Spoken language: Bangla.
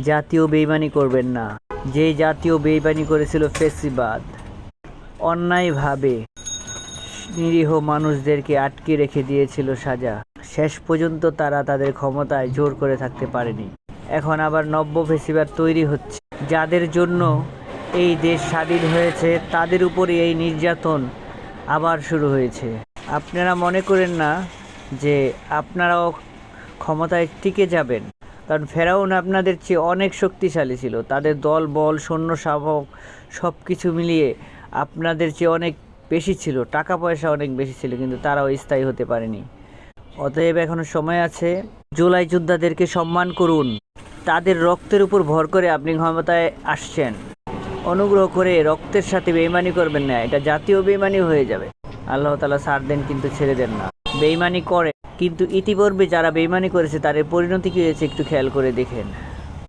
জাতীয় বেইমানি করবেন না। যে জাতীয় বেইমানি করেছিল ফ্যাসিবাদ, অন্যায়ভাবে নিরীহ মানুষদেরকে আটকে রেখে দিয়েছিল সাজা। শেষ পর্যন্ত তারা তাদের ক্ষমতায় জোর করে থাকতে পারেনি। এখন আবার নব্য ফ্যাসিবাদ তৈরি হচ্ছে। যাদের জন্য এই দেশ স্বাধীন হয়েছে তাদের উপরে এই নির্যাতন আবার শুরু হয়েছে। আপনারা মনে করেন না যে আপনারাও ক্ষমতায় টিকে যাবেন, কারণ ফেরাউন আপনাদের চেয়ে অনেক শক্তিশালী ছিল। তাদের দল বল সৈন্য শাবক সব কিছু মিলিয়ে আপনাদের চেয়ে অনেক বেশি ছিল, টাকা পয়সা অনেক বেশি ছিল, কিন্তু তারাও স্থায়ী হতে পারেনি। অতএব এখনো সময় আছে। জুলাই যোদ্ধাদেরকে সম্মান করুন। তাদের রক্তের উপর ভর করে আপনি ক্ষমতায় আসছেন। অনুগ্রহ করে রক্তের সাথে বেইমানি করবেন না, এটা জাতীয় বেইমানি হয়ে যাবে। আল্লাহ তাআলা ছাড় দেন কিন্তু ছেড়ে দেন না। বেইমানি করে, কিন্তু ইতিপূর্বে যারা বেইমানি করেছে তাদের পরিণতি কী হয়েছে একটু খেয়াল করে দেখেন।